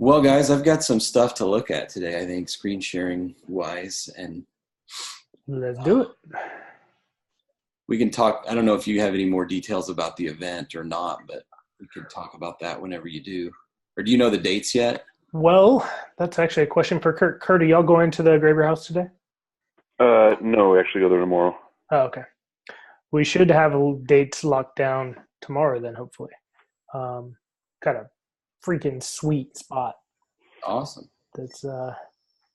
Well, guys, I've got some stuff to look at today, I think, screen sharing wise. And Let's do it. we can talk. I don't know if you have any more details about the event or not, but we could talk about that whenever you do. Or do you know the dates yet? Well, that's actually a question for Kurt. Kurt, are y'all going to the Graber House today? No, we actually go there tomorrow. Oh, okay. We should have dates locked down tomorrow then, hopefully. Got a freaking sweet spot Awesome. that's going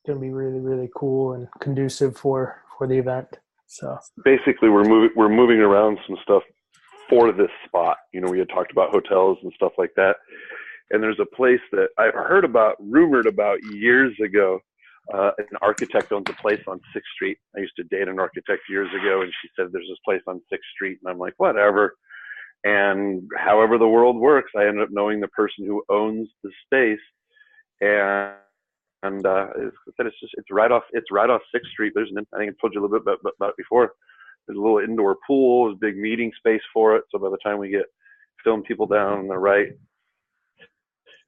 to be really, really cool and conducive for the event. So Basically, we're moving around some stuff for this spot. You know, we had talked about hotels and stuff like that. And there's a place that I've rumored about years ago. An architect owns a place on 6th Street. I used to date an architect years ago, and she said there's this place on 6th Street. And I'm like, whatever. And however the world works, I ended up knowing the person who owns the space. And it's right off 6th Street. I think I told you a little bit about it before. There's a little indoor pool, there's a big meeting space for it. So by the time we get film people down on the right,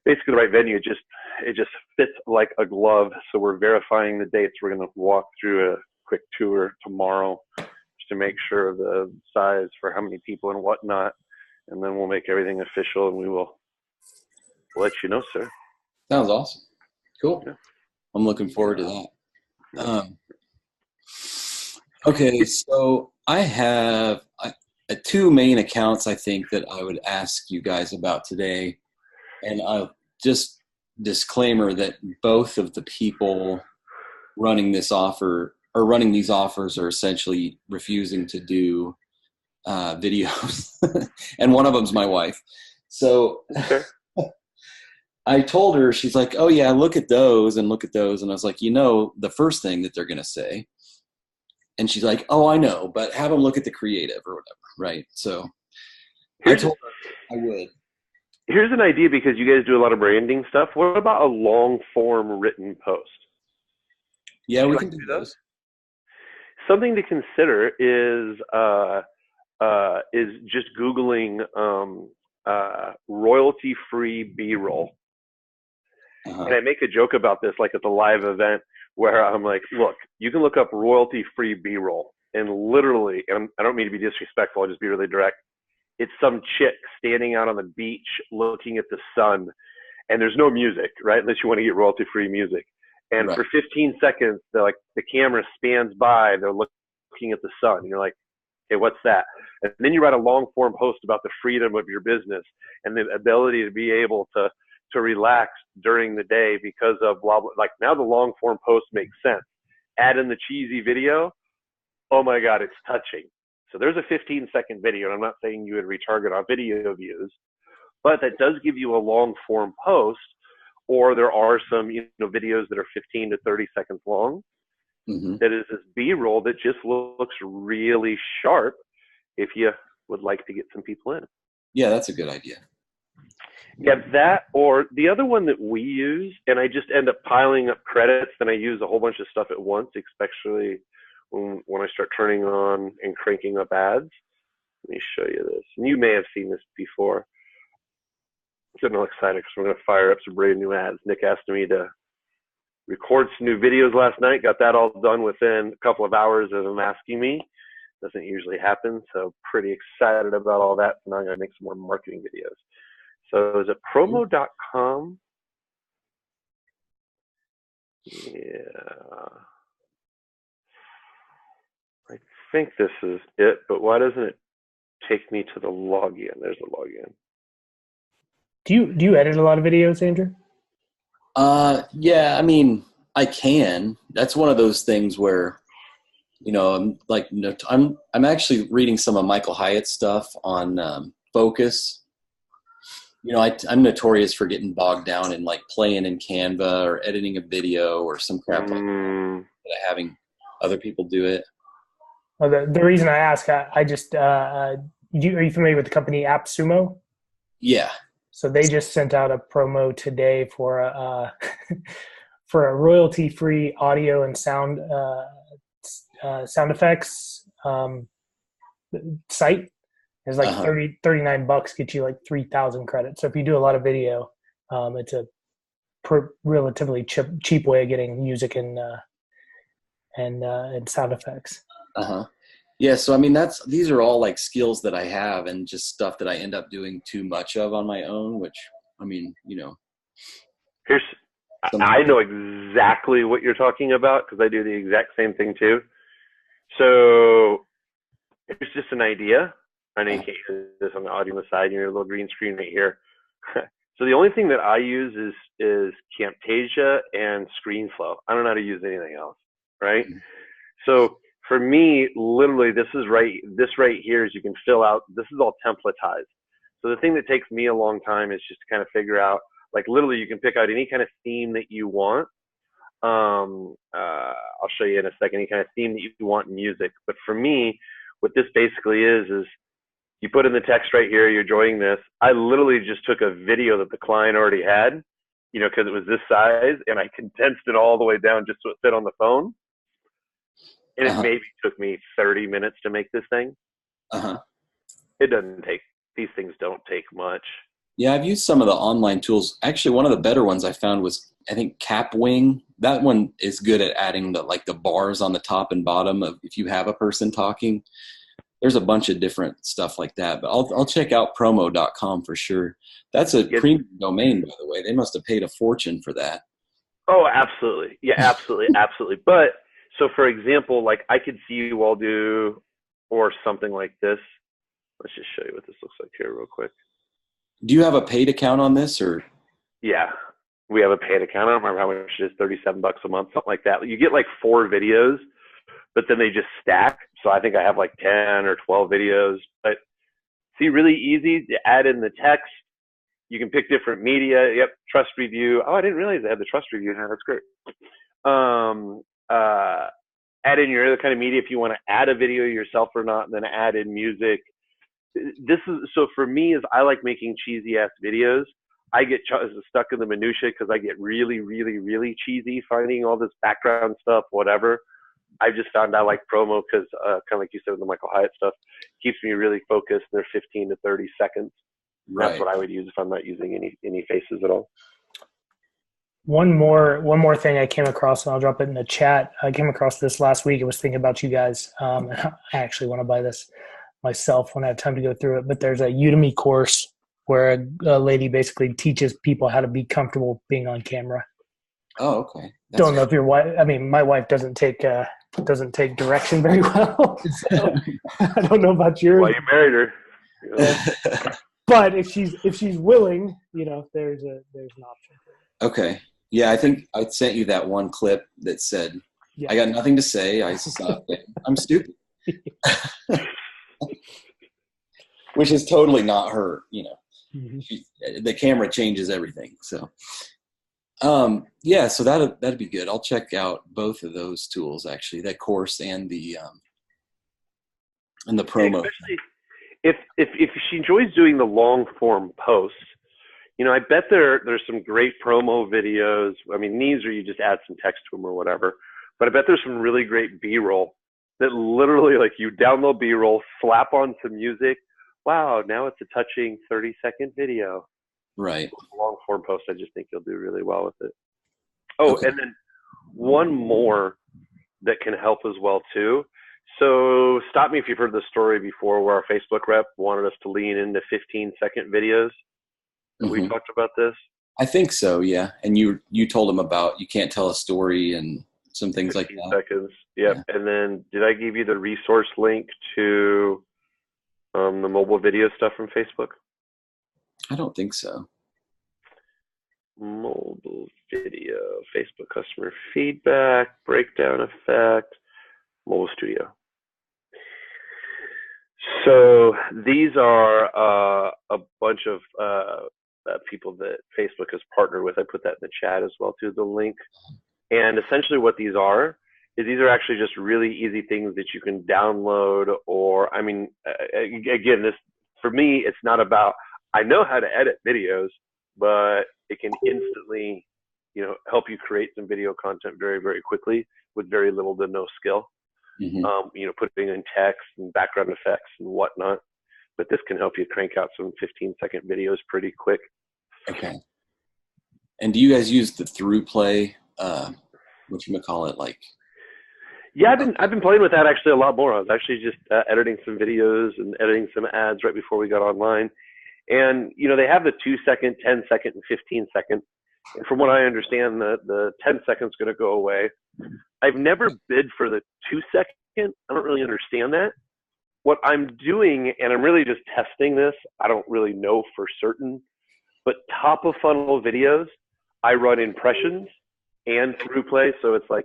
basically the right venue, it just fits like a glove. So we're verifying the dates. We're going to walk through a quick tour tomorrow just to make sure of the size for how many people and whatnot. And then we'll make everything official, and we'll let you know, sir. Sounds awesome. Cool. Yeah. I'm looking forward to that. Okay, so I have two main accounts I think that I would ask you guys about today. And I'll just disclaimer that both of the people running this offer or running these offers are essentially refusing to do videos. And one of them's my wife. So Okay. I told her, she's like, oh yeah, look at those and look at those. And I was like, the first thing that they're going to say. And she's like, oh, I know, but have them look at the creative or whatever. Right. So I told her I would. Here's an idea, because you guys do a lot of branding stuff. What about a long form written post? Yeah, we can do those. Something to consider is just Googling royalty free B-roll. Uh-huh. And I make a joke about this, like at the live event, where I'm like, look, you can look up royalty free B-roll, and literally, and I don't mean to be disrespectful, I'll just be really direct. It's some chick standing out on the beach looking at the sun, and there's no music, right? Unless you want to get royalty free music. And Right. for 15 seconds, the camera spans by, they're looking at the sun. And you're like, hey, what's that? And then you write a long form post about the freedom of your business and the ability to be able to relax during the day because of blah, blah. Like, now the long form post makes sense. Add in the cheesy video. Oh my God, it's touching. So there's a 15-second video, and I'm not saying you would retarget on video views, but that does give you a long form post. Or there are some videos that are 15 to 30 seconds long. Mm-hmm. That is this B-roll that just looks really sharp if you would like to get some people in. Yeah, that's a good idea. Yeah, that, or the other one that we use, and I just end up piling up credits, and I use a whole bunch of stuff at once, especially when I start turning on and cranking up ads. Let me show you this. And you may have seen this before. I'm getting all excited because we're going to fire up some brand new ads. Nick asked me to record some new videos last night. Got that all done within a couple of hours of him asking me. Doesn't usually happen, so pretty excited about all that. So now I'm going to make some more marketing videos. So is it promo.com? Yeah. I think this is it, but why doesn't it take me to the login? There's the login. do you edit a lot of videos, Andrew? Yeah, I mean, I can. That's one of those things where, I'm actually reading some of Michael Hyatt's stuff on Focus. I'm notorious for getting bogged down in like playing in Canva or editing a video or some crap like that, having other people do it. Well, the reason I ask, I just are you familiar with the company AppSumo? Yeah. So they just sent out a promo today for a for a royalty-free audio and sound effects site. It's like $39 gets you like 3,000 credits. So if you do a lot of video, it's a relatively cheap way of getting music and sound effects. Uh-huh. Yeah, so I mean these are all like skills that I have and just stuff that I end up doing too much of on my own, which I mean, Here's I know exactly what you're talking about because I do the exact same thing too. So here's just an idea. I know you can't hear this on the audio on the side. Your little green screen right here. So the only thing that I use is Camtasia and ScreenFlow. I don't know how to use anything else, right? Mm-hmm. So for me, literally, this right here is you can fill out. This is all templatized. So the thing that takes me a long time is just to kind of figure out, like literally, you can pick out any kind of theme that you want. I'll show you in a second any kind of theme that you want in music. But for me, what this basically is you put in the text right here, you're enjoying this. I literally just took a video that the client already had, because it was this size, and I condensed it all the way down just so it fit on the phone. And it maybe took me 30 minutes to make this thing. These things don't take much. Yeah, I've used some of the online tools. Actually, one of the better ones I found was, I think, Capwing. That one is good at adding the bars on the top and bottom of if you have a person talking. There's a bunch of different stuff like that, but I'll check out promo.com for sure. That's a premium domain, by the way. They must have paid a fortune for that. Oh, absolutely. Yeah, absolutely, absolutely. But so, for example, like I could see you all do, or something like this. Let's just show you what this looks like here real quick. Do you have a paid account on this, or? Yeah, we have a paid account. I don't remember how much it is, $37 a month, something like that. You get like 4 videos, but then they just stack. So I think I have like 10 or 12 videos. But see, really easy to add in the text. You can pick different media. Yep, trust review. Oh, I didn't realize they had the trust review now. That's great. Add in your other kind of media if you want to add a video yourself or not, and then add in music. So for me, is I like making cheesy ass videos. I get stuck in the minutia because I get really, really, really cheesy finding all this background stuff, whatever. I just found I like promo because kind of like you said with the Michael Hyatt stuff, keeps me really focused. They're 15 to 30 seconds. Right. That's what I would use if I'm not using any faces at all. One more thing I came across, and I'll drop it in the chat. I came across this last week. I was thinking about you guys. I actually want to buy this myself when I have time to go through it. But there's a Udemy course where a lady basically teaches people how to be comfortable being on camera. Oh, okay. Don't know if your wife. I mean, my wife doesn't take direction very well. So I don't know about yours. Well, you married her. But if she's willing, there's an option. Okay. Yeah, I think I sent you that one clip that said, I got nothing to say. I stopped it. I'm stupid. Which is totally not her, Mm-hmm. The camera changes everything. So, so that'd be good. I'll check out both of those tools, actually, that course and the promo. Especially if she enjoys doing the long form posts, I bet there's some great promo videos. I mean, these are you just add some text to them or whatever. But I bet there's some really great B-roll that literally, like, you download B-roll, slap on some music. Wow, now it's a touching 30-second video. Right. Long form post, I just think you'll do really well with it. Oh, okay. And then one more that can help as well, too. So stop me if you've heard the story before where our Facebook rep wanted us to lean into 15-second videos. Mm-hmm. We talked about this? I think so, yeah. And you told him about you can't tell a story and some things like that. Seconds. Yep. Yeah. And then did I give you the resource link to the mobile video stuff from Facebook? I don't think so. Mobile video, Facebook customer feedback, breakdown effect, mobile studio. So these are a bunch of people that Facebook has partnered with. I put that in the chat as well too, the link. And essentially what these are actually just really easy things that you can download, or, I mean, again, this, for me, it's not about, I know how to edit videos, but it can instantly, help you create some video content very, very quickly with very little to no skill. Mm-hmm. Putting in text and background effects and whatnot. But this can help you crank out some 15-second videos pretty quick. Okay. And do you guys use the through play? What you call it, like? Yeah, I've been playing with that actually a lot more. I was actually just editing some videos and editing some ads right before we got online. And they have the 2-second, 10-second, and 15-second. And from what I understand, the 10 seconds going to go away. I've never bid for the 2-second. I don't really understand that. What I'm doing, and I'm really just testing this, I don't really know for certain, but top of funnel videos, I run impressions and through play. So it's like,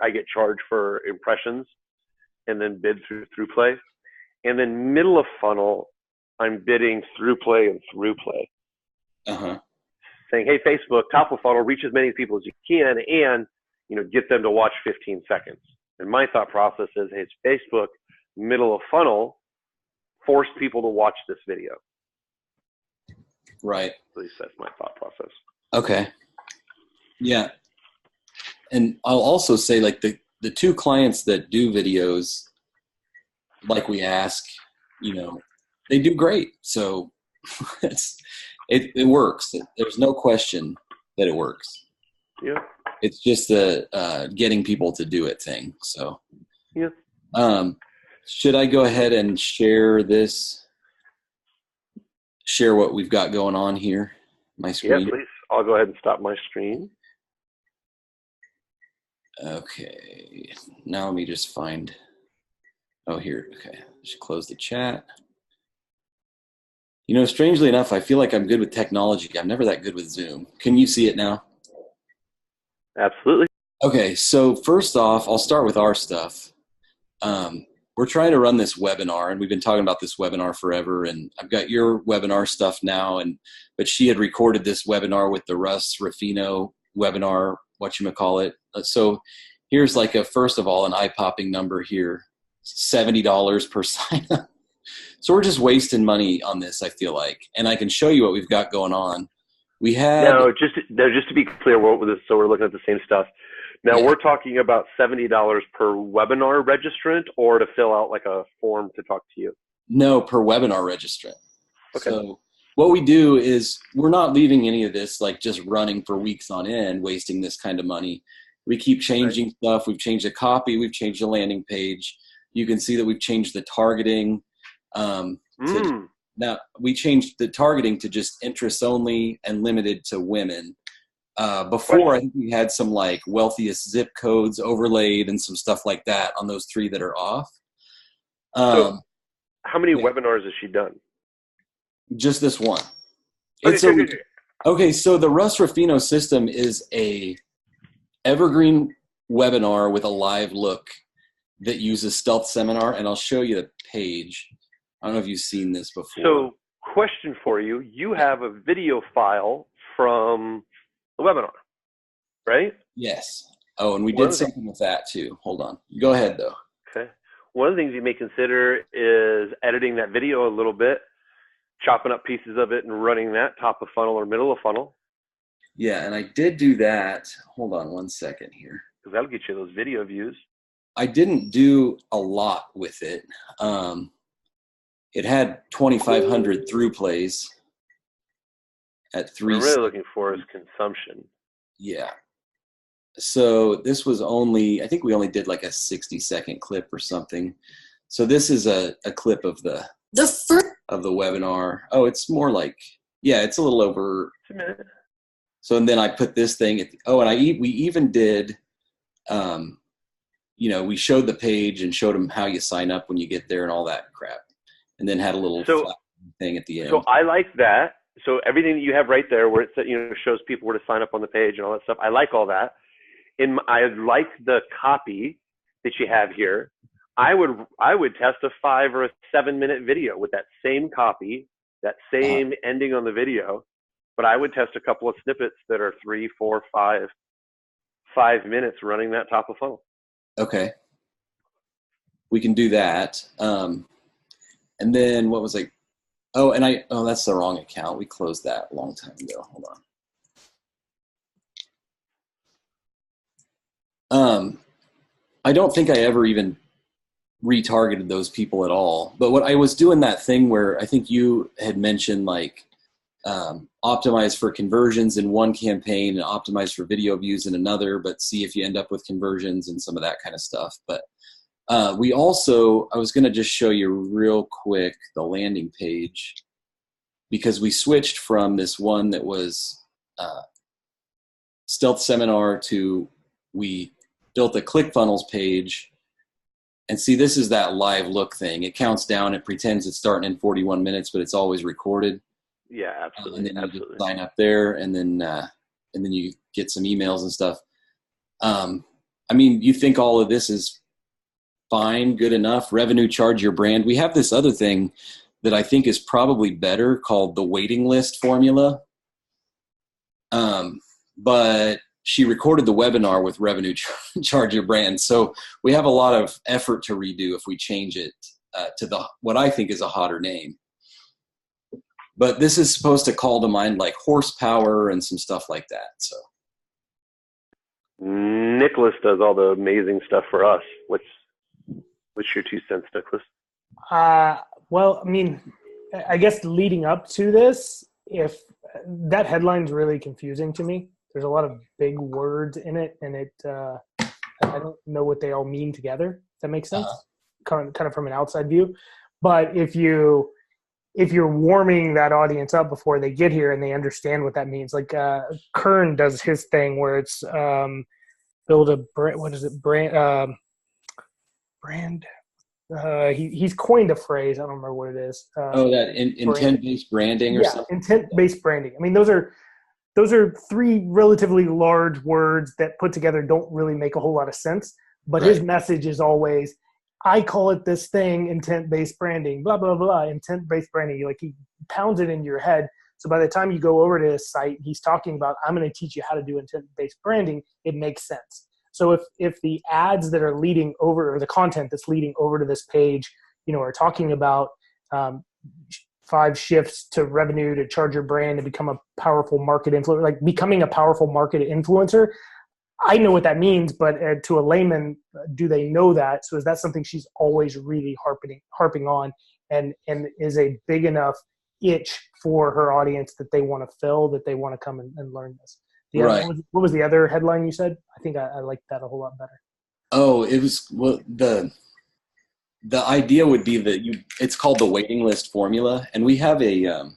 I get charged for impressions and then bid through play. And then middle of funnel, I'm bidding through play and through play. Uh-huh. Saying, hey, Facebook, top of funnel, reach as many people as you can and, get them to watch 15 seconds. And my thought process is, hey, it's Facebook, middle of funnel, force people to watch this video. Right. At least that's my thought process. Okay. Yeah. And I'll also say, like, the two clients that do videos, like we ask, they do great. So it works. There's no question that it works. Yeah. It's just getting people to do it thing. So, yeah. Should I go ahead and share what we've got going on here? My screen? Yeah, please. I'll go ahead and stop my screen. Okay. Now let me just find, here. Okay. Just close the chat. Strangely enough, I feel like I'm good with technology. I'm never that good with Zoom. Can you see it now? Absolutely. Okay, so first off, I'll start with our stuff. We're trying to run this webinar, and we've been talking about this webinar forever, and I've got your webinar stuff now, but she had recorded this webinar with the Russ Ruffino webinar, whatchamacallit. So here's first of all, an eye-popping number here, $70 per sign-up. So we're just wasting money on this, I feel like. And I can show you what we've got going on. We have just to be clear, so we're looking at the same stuff. Now we're talking about $70 per webinar registrant, or to fill out like a form to talk to you. No, per webinar registrant. Okay. So what we do is we're not leaving any of this just running for weeks on end, wasting this kind of money. We keep changing stuff. We've changed the copy. We've changed the landing page. You can see that we've changed the targeting. Now we changed the targeting to just interests only and limited to women. Before, I think we had some wealthiest zip codes overlaid and some stuff like that on those 3 that are off. So how many webinars has she done? Just this one. Okay, so the Russ Ruffino system is a evergreen webinar with a live look that uses Stealth Seminar, and I'll show you the page. I don't know if you've seen this before. So, question for you. You have a video file from the webinar, right? Yes. Oh, and we did something with that too. Hold on. Go ahead, though. Okay. One of the things you may consider is editing that video a little bit, chopping up pieces of it and running that top of funnel or middle of funnel. Yeah, and I did do that. Hold on one second here. Because that'll get you those video views. I didn't do a lot with it. It had 2,500 through plays at 3. What we're really looking for is consumption. Yeah. So this was I think we only did a 60-second clip or something. So this is a clip of the webinar. Oh, it's more it's a little over. It's a minute. So and then I put this thing we even did, we showed the page and showed them how you sign up when you get there and all that crap. And then had a little thing at the end. So I like that. So everything that you have right there where it shows people where to sign up on the page and all that stuff. I like all that. I like the copy that you have here. I would test a 5 or a 7-minute video with that same copy, that same ending on the video, but I would test a couple of snippets that are 3, 4, 5 minutes running that top of funnel. Okay. We can do that. And then what was that's the wrong account. We closed that a long time ago. Hold on. I don't think I ever even retargeted those people at all. But what I was doing that thing where I think you had mentioned optimize for conversions in one campaign and optimize for video views in another, but see if you end up with conversions and some of that kind of stuff. But we also, I was going to just show you real quick the landing page, because we switched from this one that was Stealth Seminar to we built a ClickFunnels page. And see, this is that live look thing. It counts down. It pretends it's starting in 41 minutes, but it's always recorded. Yeah, absolutely. And then you absolutely. just sign up there, and then you get some emails and stuff. I mean, you think all of this is fine, good enough? Revenue charge your brand. We have this other thing that I think is probably better called the waiting list formula. But she recorded the webinar with revenue charge your brand. So we have a lot of effort to redo if we change it to what I think is a hotter name. But this is supposed to call to mind like horsepower and some stuff like that. So Nicholas does all the amazing stuff for us. What's your 2 cents, Nicholas? Well, I mean, I guess leading up to this, if that headline's really confusing to me. There's a lot of big words in it, and I don't know what they all mean together. If that makes sense, kind of from an outside view. But if you're warming that audience up before they get here and they understand what that means, like Kern does his thing where it's build a brand. What is it? Brand. He's coined a phrase. I don't remember what it is. That intent-based branding or something? Intent-based branding. I mean, those are 3 relatively large words that put together don't really make a whole lot of sense. But His message is always, I call it this thing, intent-based branding, blah, blah, blah, intent-based branding. Like, he pounds it into your head. So by the time you go over to his site, he's talking about, I'm going to teach you how to do intent-based branding. It makes sense. So if the ads that are leading over, or the content that's leading over to this page, are talking about 5 shifts to revenue to charge your brand to become a powerful market influencer, like becoming a powerful market influencer, I know what that means, but to a layman, do they know that? So is that something she's always really harping on, and is a big enough itch for her audience that they want to fill, that they want to come and learn this? What was the other headline you said? I think I liked that a whole lot better. Oh, it was the idea would be that it's called the waiting list formula, and we have a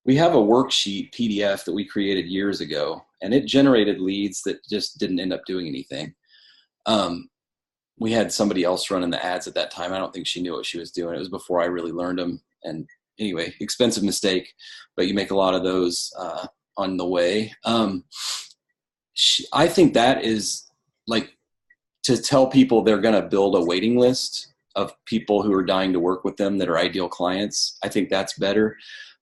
worksheet PDF that we created years ago, and it generated leads that just didn't end up doing anything. We had somebody else running the ads at that time. I don't think she knew what she was doing. It was before I really learned them, and anyway, expensive mistake, but you make a lot of those on the way. I think that is like to tell people they're going to build a waiting list of people who are dying to work with them that are ideal clients. I think that's better.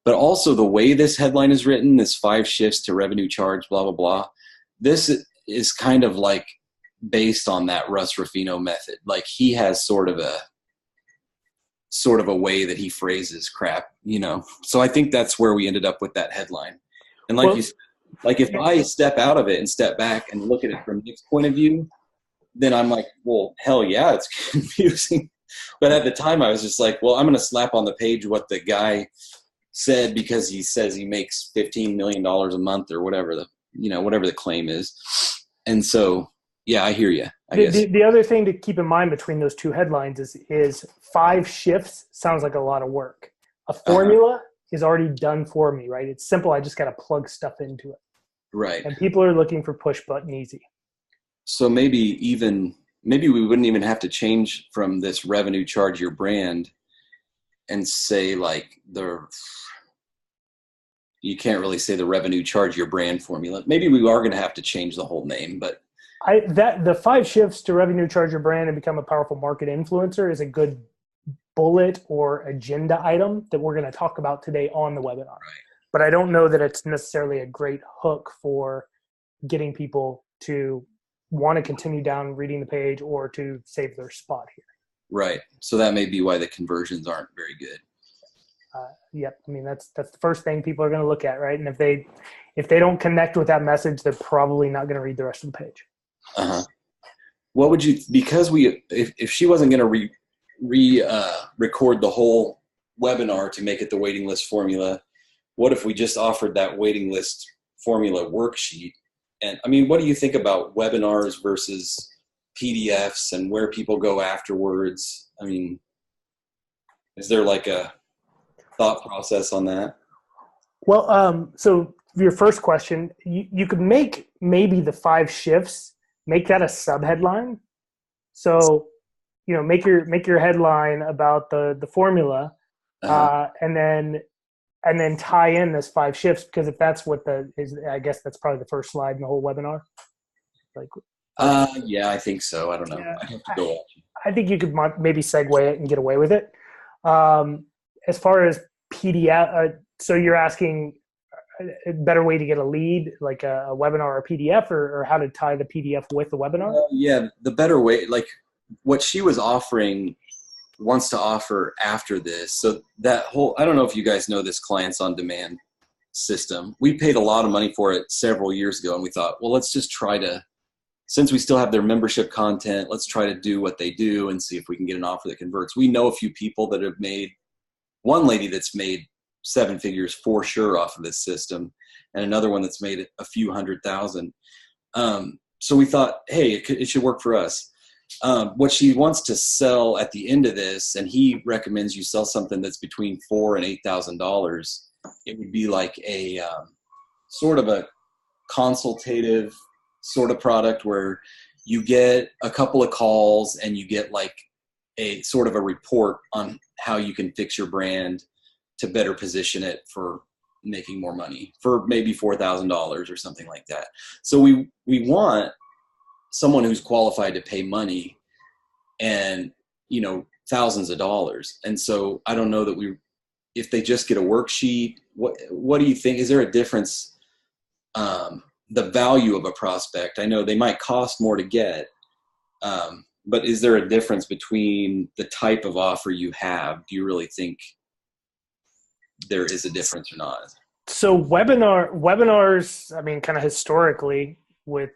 But also the way this headline is written, this 5 shifts to revenue charge, blah, blah, blah. This is kind of like based on that Russ Ruffino method. Like he has sort of a way that he phrases crap, So I think that's where we ended up with that headline. And you said, like if I step out of it and step back and look at it from Nick's point of view, then I'm like, well, hell yeah, it's confusing. But at the time I was just like, well, I'm going to slap on the page what the guy said because he says he makes $15 million a month or whatever the claim is. And so, yeah, I hear you. I guess. The other thing to keep in mind between those 2 headlines is 5 shifts sounds like a lot of work. A formula is already done for me, right? It's simple. I just got to plug stuff into it. Right. And people are looking for push button easy. So maybe we wouldn't even have to change from this revenue charge your brand and say like you can't really say the revenue charge your brand formula. Maybe we are going to have to change the whole name, but the 5 shifts to revenue charge your brand and become a powerful market influencer is a good bullet or agenda item that we're going to talk about today on the webinar. Right. But I don't know that it's necessarily a great hook for getting people to want to continue down reading the page or to save their spot here. Right. So that may be why the conversions aren't very good. Yep. I mean, that's the first thing people are going to look at, right? And if they don't connect with that message, they're probably not going to read the rest of the page. What would you, because if she wasn't going to record the whole webinar to make it the waiting list formula, what if we just offered that waiting list formula worksheet? And I mean, what do you think about webinars versus PDFs and where people go afterwards? I mean, is there like a thought process on that? Well, so your first question, you could make maybe the 5 shifts, make that a subheadline. So, make your headline about the formula, and then tie in this 5 shifts, because if that's what I guess that's probably the first slide in the whole webinar. Yeah, I think so. I don't know. Yeah. I have to go watch. I think you could maybe segue it and get away with it. As far as PDF, so you're asking a better way to get a lead, like a webinar or a PDF, or how to tie the PDF with the webinar? Yeah, the better way, like what she was wants to offer after this. So that whole, I don't know if you guys know this clients on demand system. We paid a lot of money for it several years ago, and we thought, well, let's just try to, since we still have their membership content, let's try to do what they do and see if we can get an offer that converts. We know a few people that have made, one lady that's made 7 figures for sure off of this system, and another one that's made a few $100,000. So we thought, hey, it should work for us. What she wants to sell at the end of this, and he recommends you sell something that's between $4,000 and $8,000. It would be like a sort of a consultative sort of product where you get a couple of calls and you get like a sort of a report on how you can fix your brand to better position it for making more money, for maybe $4,000 or something like that. So we want someone who's qualified to pay money and, thousands of dollars. And so I don't know that if they just get a worksheet, what do you think? Is there a difference? The value of a prospect, I know they might cost more to get, but is there a difference between the type of offer you have? Do you really think there is a difference or not? So webinars, I mean, kind of historically with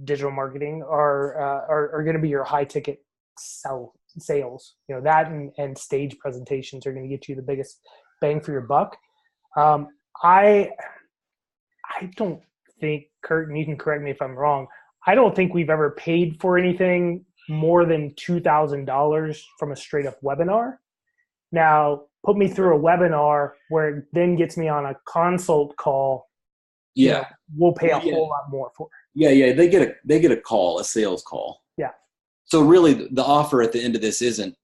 digital marketing are going to be your high ticket sales. That and stage presentations are going to get you the biggest bang for your buck. I don't think, Kurt, and you can correct me if I'm wrong, I don't think we've ever paid for anything more than $2,000 from a straight up webinar. Now, put me through a webinar where it then gets me on a consult call. Yeah. We'll pay a whole lot more for it. Yeah. They get a call, a sales call. Yeah. So really the offer at the end of this isn't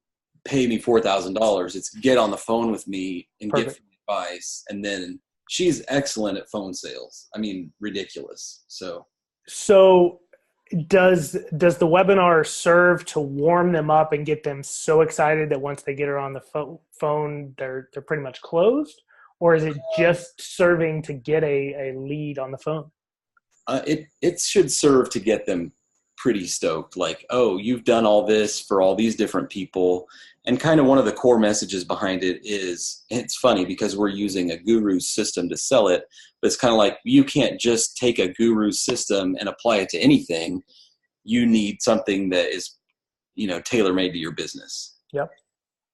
pay me $4,000. It's get on the phone with me and Perfect. get advice. And then she's excellent at phone sales. I mean, ridiculous. So does the webinar serve to warm them up and get them so excited that once they get her on the phone, they're pretty much closed? Or is it just serving to get a lead on the phone? It should serve to get them pretty stoked. Like, oh, you've done all this for all these different people. And kind of one of the core messages behind it is, it's funny because we're using a guru's system to sell it, but it's kind of like you can't just take a guru's system and apply it to anything. You need something that is, tailor-made to your business. Yep.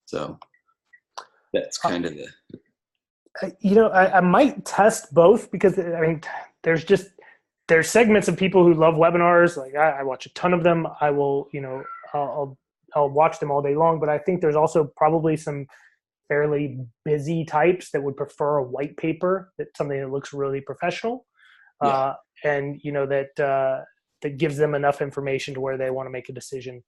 So that's kind of I might test both, because I mean, there's segments of people who love webinars. Like I watch a ton of them. I will, I'll watch them all day long, but I think there's also probably some fairly busy types that would prefer a white paper, that's something that looks really professional. Yeah. And that gives them enough information to where they want to make a decision.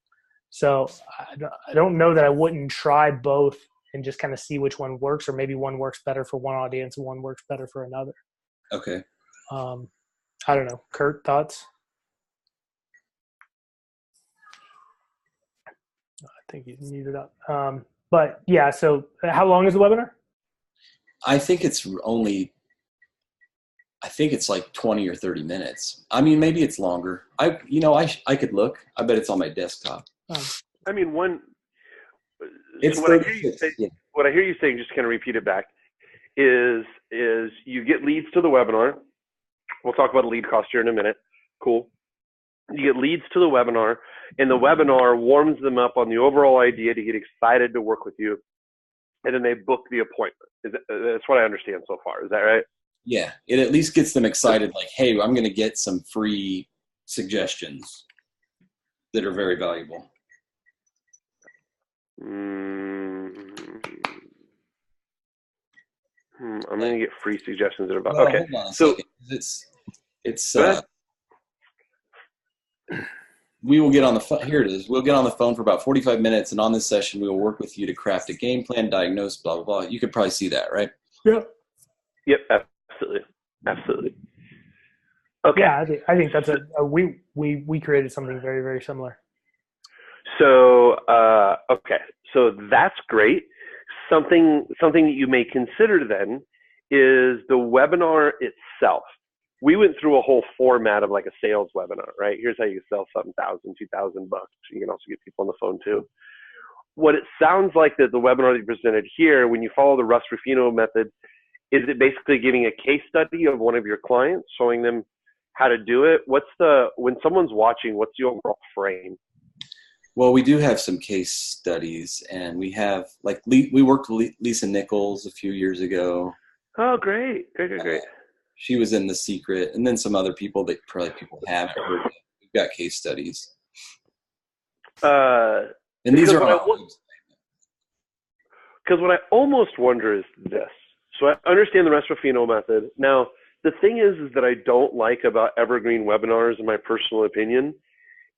So I don't know that I wouldn't try both and just kind of see which one works, or maybe one works better for one audience and one works better for another. Okay. I don't know. Kurt, thoughts? I think you muted up. But yeah, so how long is the webinar? I think it's like 20 or 30 minutes. I mean, maybe it's longer. I could look. I bet it's on my desktop. I mean, It's so what I hear you saying, just to kind of repeat it back, is you get leads to the webinar. We'll talk about lead cost here in a minute. Cool. You get leads to the webinar, and the webinar warms them up on the overall idea to get excited to work with you. and then they book the appointment. That's what I understand so far. Is that right? Yeah, it at least gets them excited, like, hey, I'm going to get some free suggestions that are very valuable. I'm going to get free suggestions that are about. Well, Okay, hold on a so second. It's we will get on the phone. Here it is. We'll get on the phone for about 45 minutes, and on this session, we will work with you to craft a game plan, diagnose, blah, blah, blah. You could probably see that, right? Yep. Yep, absolutely. Okay. Yeah, I think that's we created something very, very similar. So okay, so that's great. Something that you may consider then is the webinar itself. We went through a whole format of like a sales webinar, right? Here's how you sell something $1,000, $2,000 bucks. You can also get people on the phone too. What it sounds like that the webinar that you presented here, when you follow the Russ Rufino method, is it basically giving a case study of one of your clients, showing them how to do it? When someone's watching, what's the overall frame? Well, we do have some case studies, and we have, like, we worked with Lisa Nichols a few years ago. Oh, great. She was in The Secret, and then some other people that probably people haven't heard of. We've got case studies. And these are because what I almost wonder is this. So I understand the Russ Rufino method. Now, the thing is that I don't like about evergreen webinars, in my personal opinion,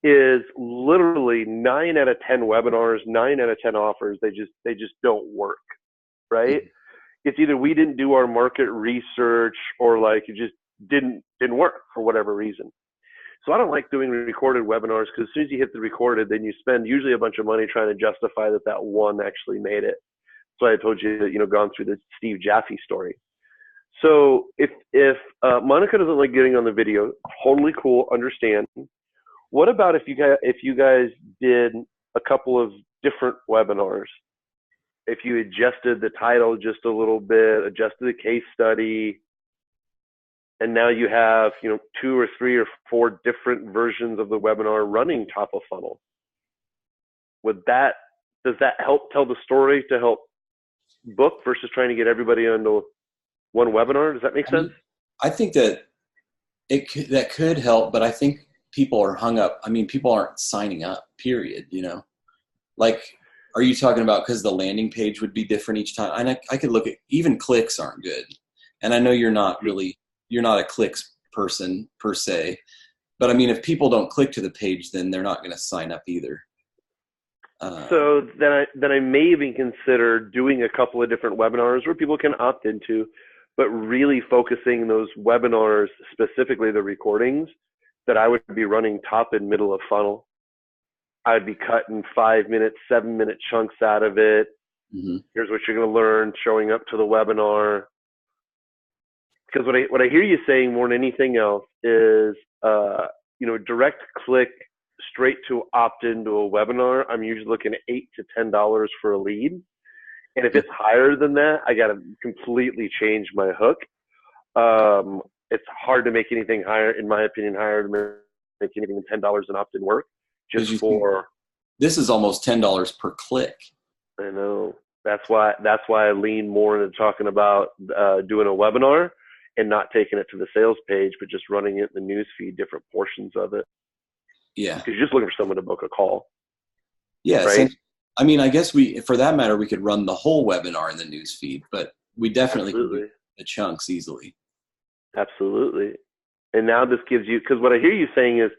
is literally 9 out of 10 webinars, 9 out of 10 offers, they just don't work, right? Mm-hmm. It's either we didn't do our market research, or like it just didn't work for whatever reason. So I don't like doing recorded webinars, because as soon as you hit the recorded, then you spend usually a bunch of money trying to justify that one actually made it. So I told you that, gone through the Steve Jaffe story. So if Monica doesn't like getting on the video, totally cool, understand. What about if you guys did a couple of different webinars? If you adjusted the title just a little bit, adjusted the case study, and now you have 2 or 3 or 4 different versions of the webinar running top of funnel. Does that help tell the story to help book versus trying to get everybody onto one webinar? Does that make sense? I think that that could help, but I think people are hung up. I mean, people aren't signing up, period, Like, are you talking about because the landing page would be different each time? And I could look at, even clicks aren't good. And I know you're not a clicks person per se, but I mean, if people don't click to the page, then they're not going to sign up either. So then I may even consider doing a couple of different webinars where people can opt into, but really focusing those webinars, specifically the recordings, that I would be running top and middle of funnel. I'd be cutting 5-minute, 7-minute chunks out of it. Mm-hmm. Here's what you're going to learn, showing up to the webinar. Because what I hear you saying more than anything else is, direct click straight to opt into a webinar. I'm usually looking at $8 to $10 for a lead. And if it's higher than that, I got to completely change my hook. It's hard to make anything higher, in my opinion, higher to make anything than $10 an opt-in work. This is almost $10 per click. I know. That's why I lean more into talking about doing a webinar and not taking it to the sales page, but just running it in the news feed, different portions of it. Yeah. Because you're just looking for someone to book a call. Yeah. Right? I mean, I guess for that matter, we could run the whole webinar in the news feed, but we definitely can do the chunks easily. Absolutely. And now this gives you, because what I hear you saying is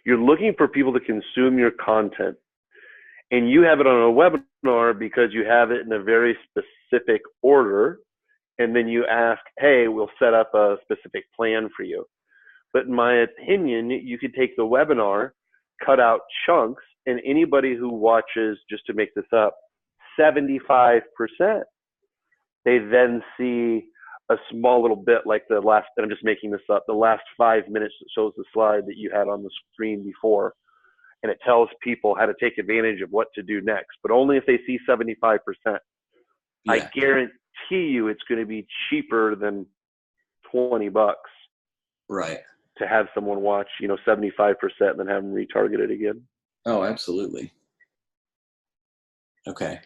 you're looking for people to consume your content, and you have it on a webinar because you have it in a very specific order. And then you ask, hey, we'll set up a specific plan for you. But in my opinion, you could take the webinar, cut out chunks, and anybody who watches, just to make this up, 75%, they then see a small little bit like the last, and I'm just making this up, the last 5 minutes that shows the slide that you had on the screen before. And it tells people how to take advantage of what to do next, but only if they see 75%. Yeah. I guarantee you it's going to be cheaper than $20. Right. To have someone watch, 75% and then have them retargeted again. Oh, absolutely. Okay.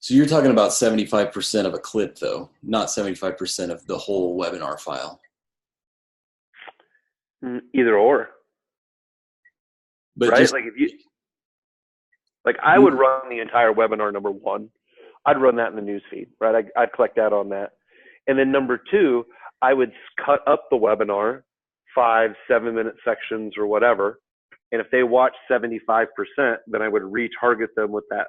So you're talking about 75% of a clip, though, not 75% of the whole webinar file. Either or. But right? just, Like if you, like I would run the entire webinar number one. I'd run that in the news feed, right? I'd collect that on that. And then number two, I would cut up the webinar, 5-7 minute sections or whatever. And if they watch 75%, then I would retarget them with that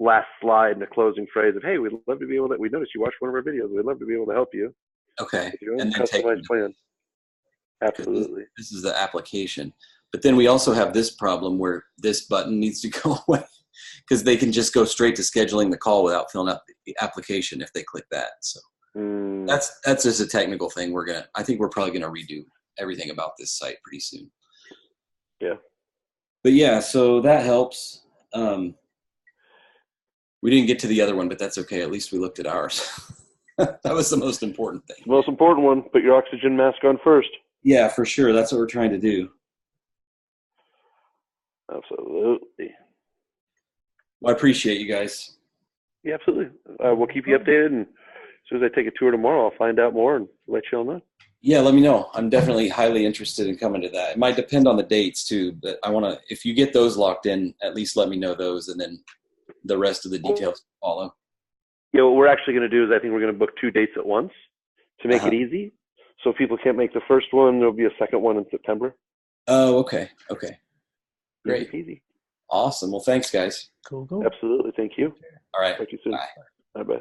last slide and the closing phrase of, hey, we'd love to be able to, we noticed you watched one of our videos. We'd love to be able to help you. okay. And then customized plan. Absolutely. This is the application. But then we also have this problem where this button needs to go away because they can just go straight to scheduling the call without filling out the application if they click that. So that's just a technical thing. I think we're probably going to redo everything about this site pretty soon. Yeah. But yeah, so that helps. We didn't get to the other one, but that's okay. At least we looked at ours. That was the most important thing. Most important one, put your oxygen mask on first. Yeah, for sure. That's what we're trying to do. Absolutely. Well, I appreciate you guys. Yeah, absolutely. We'll keep you updated, and as soon as I take a tour tomorrow, I'll find out more and let you all know. Yeah, let me know. I'm definitely highly interested in coming to that. It might depend on the dates too, but I want to, if you get those locked in, at least let me know those, and then the rest of the details follow. Yeah, what we're actually going to do is I think we're going to book 2 dates at once to make it easy. So if people can't make the first one, there'll be a second one in September. Oh, okay. Okay. Great. Easy. Awesome. Well, thanks, guys. Cool. Absolutely. Thank you. All right. Talk to you soon. Bye. Bye-bye.